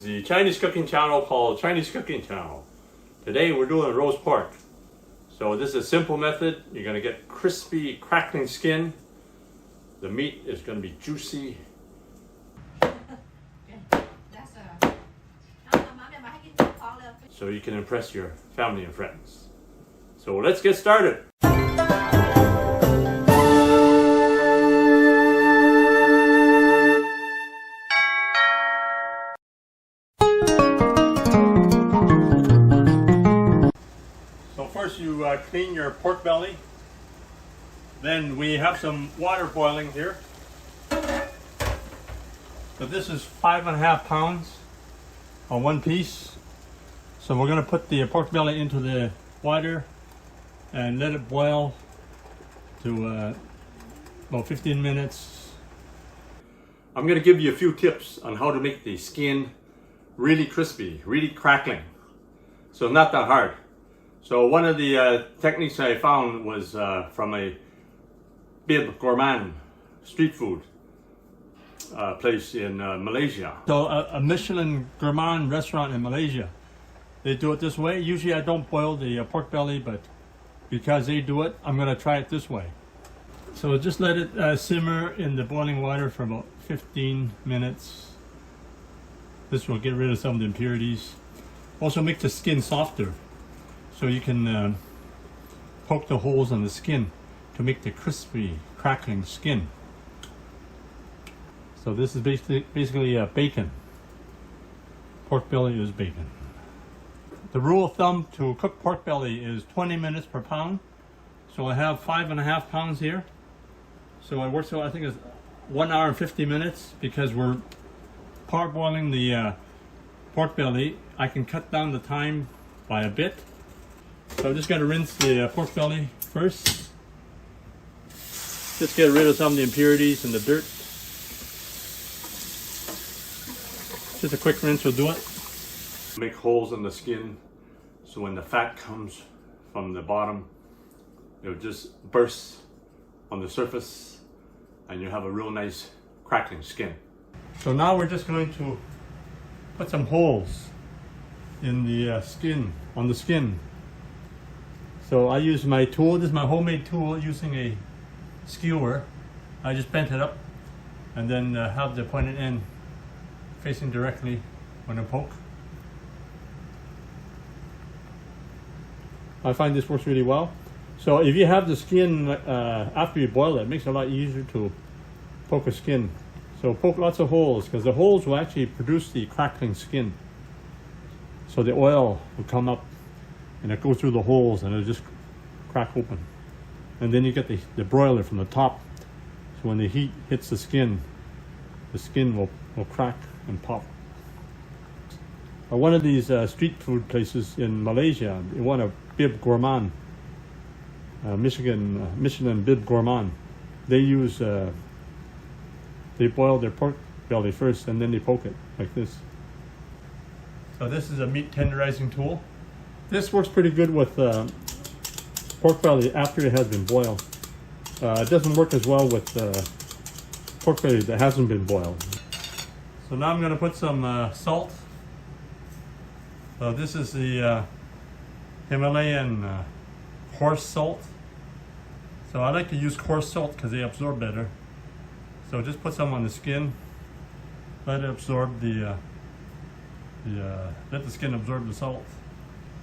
The Chinese cooking channel called Chinese Cooking Channel. Today we're doing roast pork. So this is a simple method. You're going to get crispy, crackling skin. The meat is going to be juicy. So you can impress your family and friends. So let's get started. First you clean your pork belly. Then we have some water boiling here. So this is 5.5 pounds on one piece. So we're going to put the pork belly into the water and let it boil to about 15 minutes. I'm going to give you a few tips on how to make the skin really crispy, really crackling. So not that hard. So one of the techniques I found was from a Bib Gourmand street food place in Malaysia. So a Michelin Gourmand restaurant in Malaysia. They do it this way. Usually I don't boil the pork belly, but because they do it, I'm going to try it this way. So just let it simmer in the boiling water for about 15 minutes. This will get rid of some of the impurities. Also make the skin softer. So you can poke the holes on the skin to make the crispy, crackling skin. So this is basically bacon. Pork belly is bacon. The rule of thumb to cook pork belly is 20 minutes per pound. So I have 5.5 pounds here. So it works out, I think it's 1 hour and 50 minutes because we're parboiling the pork belly. I can cut down the time by a bit. So I'm just going to rinse the pork belly first. Just get rid of some of the impurities and the dirt. Just a quick rinse will do it. Make holes in the skin so when the fat comes from the bottom, it'll just burst on the surface and you have a real nice crackling skin. So now we're just going to put some holes in the skin, on the skin. So I use my tool. This is my homemade tool using a skewer. I just bent it up and then have the pointed end facing directly when I poke. I find this works really well. So if you have the skin after you boil it makes it a lot easier to poke a skin. So poke lots of holes because the holes will actually produce the crackling skin. So the oil will come up and it goes through the holes and it'll just crack open. And then you get the broiler from the top. So when the heat hits the skin will crack and pop. One of these street food places in Malaysia, one of Bib Gourmand, Michelin Bib Gourmand, they use, they boil their pork belly first and then they poke it like this. So this is a meat tenderizing tool. This works pretty good with pork belly after it has been boiled. It doesn't work as well with pork belly that hasn't been boiled. So now I'm going to put some salt. So this is the Himalayan coarse salt. So I like to use coarse salt because they absorb better. So just put some on the skin. Let it absorb let the skin absorb the salt.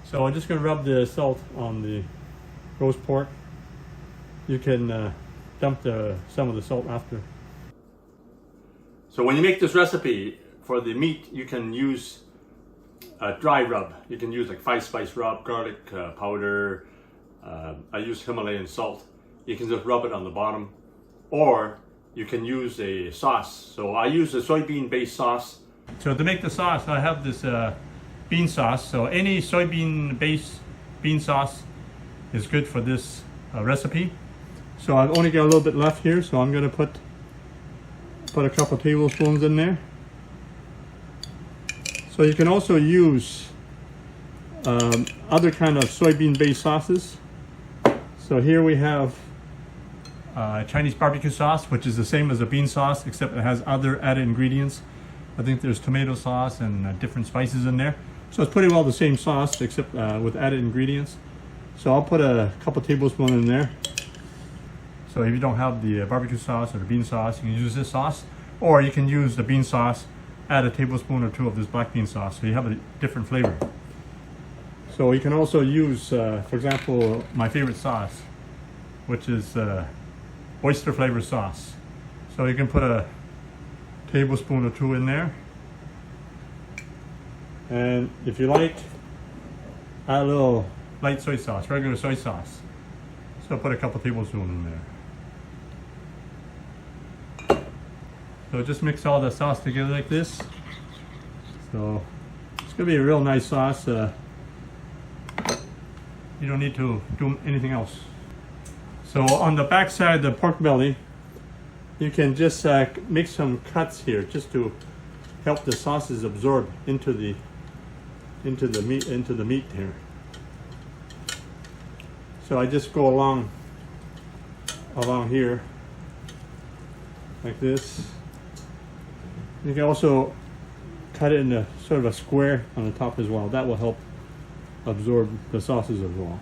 So I'm just going to rub the salt on the roast pork. You can dump some of the salt after. So when you make this recipe for the meat, you can use a dry rub. You can use like 5-spice rub, garlic powder. I use Himalayan salt. You can just rub it on the bottom. Or you can use a sauce. So I use a soybean-based sauce. So to make the sauce, I have this bean sauce. So any soybean-based bean sauce is good for this recipe. So I've only got a little bit left here, so I'm going to put a couple tablespoons in there. So you can also use other kind of soybean-based sauces. So here we have Chinese barbecue sauce, which is the same as a bean sauce, except it has other added ingredients. I think there's tomato sauce and different spices in there. So it's pretty well the same sauce except with added ingredients. So I'll put a couple tablespoons in there. So if you don't have the barbecue sauce or the bean sauce, you can use this sauce. Or you can use the bean sauce, add a tablespoon or two of this black bean sauce, so you have a different flavor. So you can also use, for example, my favorite sauce, which is oyster flavor sauce. So you can put a tablespoon or two in there. And if you like, add a little light soy sauce, regular soy sauce. So put a couple tablespoons in there. So just mix all the sauce together like this. So it's gonna be a real nice sauce. You don't need to do anything else. So on the back side of the pork belly, you can just make some cuts here just to help the sauces absorb into the meat here. So I just go along here like this. You can also cut it in a sort of a square on the top as well. That will help absorb the sauces as well.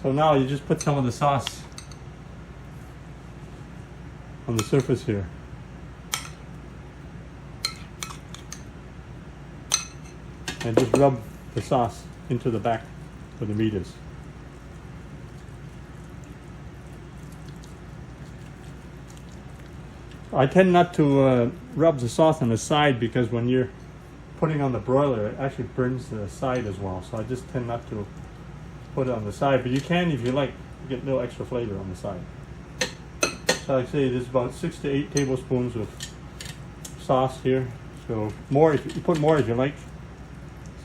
So now you just put some of the sauce on the surface here. And just rub the sauce into the back where the meat is. I tend not to rub the sauce on the side because when you're putting on the broiler, it actually burns the side as well. So I just tend not to put it on the side, but you can if you like, get a little extra flavor on the side. So like I say, there's about 6 to 8 tablespoons of sauce here. So more, if you put more if you like.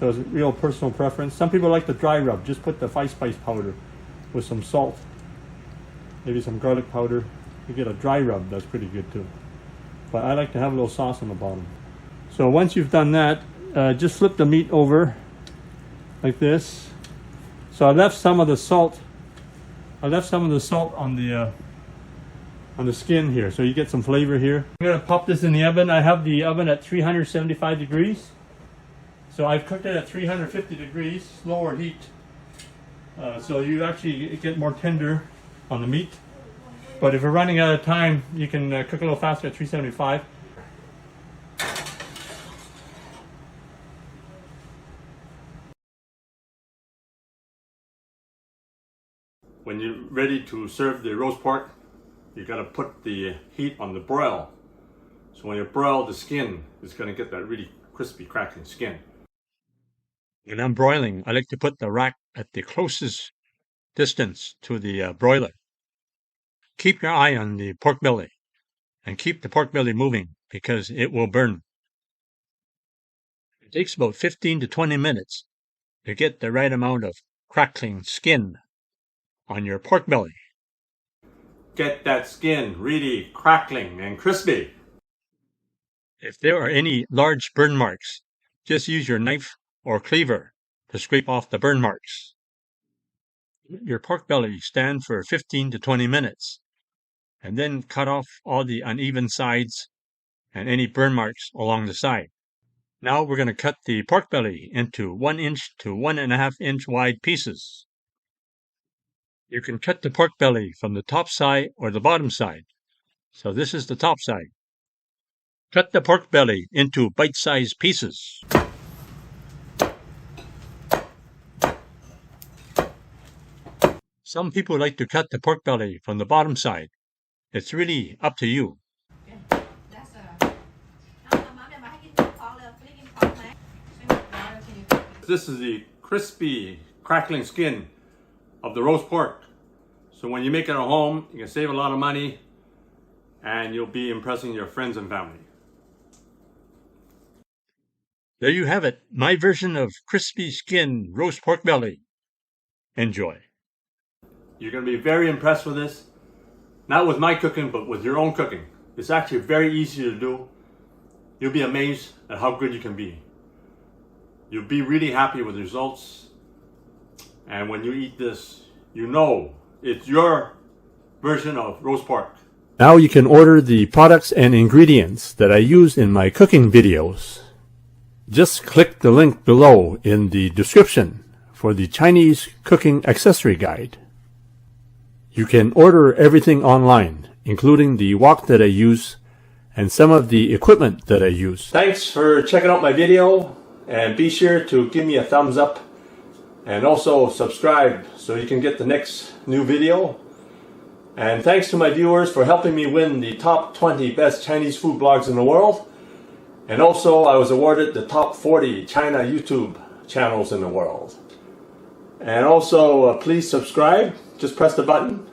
So it's a real personal preference. Some people like the dry rub. Just put the 5-spice powder with some salt, maybe some garlic powder. You get a dry rub, that's pretty good too. But I like to have a little sauce on the bottom. So once you've done that, just flip the meat over like this. So I left some of the salt. I left some of the salt on the skin here, so you get some flavor here. I'm gonna pop this in the oven. I have the oven at 375 degrees. So I've cooked it at 350 degrees, lower heat. So you actually get more tender on the meat. But if you're running out of time, you can cook a little faster at 375. When you're ready to serve the roast pork, you got to put the heat on the broil. So when you broil the skin, it's going to get that really crispy, crackling skin. When I'm broiling, I like to put the rack at the closest distance to the broiler. Keep your eye on the pork belly and keep the pork belly moving because it will burn. It takes about 15 to 20 minutes to get the right amount of crackling skin on your pork belly. Get that skin really crackling and crispy. If there are any large burn marks, just use your knife or cleaver to scrape off the burn marks. Let your pork belly stand for 15 to 20 minutes. And then cut off all the uneven sides and any burn marks along the side. Now we're going to cut the pork belly into 1 inch to 1.5 inch wide pieces. You can cut the pork belly from the top side or the bottom side. So this is the top side. Cut the pork belly into bite-sized pieces. Some people like to cut the pork belly from the bottom side. It's really up to you. This is the crispy, crackling skin of the roast pork. So when you make it at home, you can save a lot of money and you'll be impressing your friends and family. There you have it, my version of crispy skin roast pork belly. Enjoy. You're going to be very impressed with this. Not with my cooking, but with your own cooking. It's actually very easy to do. You'll be amazed at how good you can be. You'll be really happy with the results. And when you eat this, you know it's your version of roast pork. Now you can order the products and ingredients that I use in my cooking videos. Just click the link below in the description for the Chinese cooking accessory guide. You can order everything online, including the wok that I use and some of the equipment that I use. Thanks for checking out my video, and be sure to give me a thumbs up and also subscribe so you can get the next new video. And thanks to my viewers for helping me win the top 20 best Chinese food blogs in the world. And also I was awarded the top 40 China YouTube channels in the world. And also please subscribe, just press the button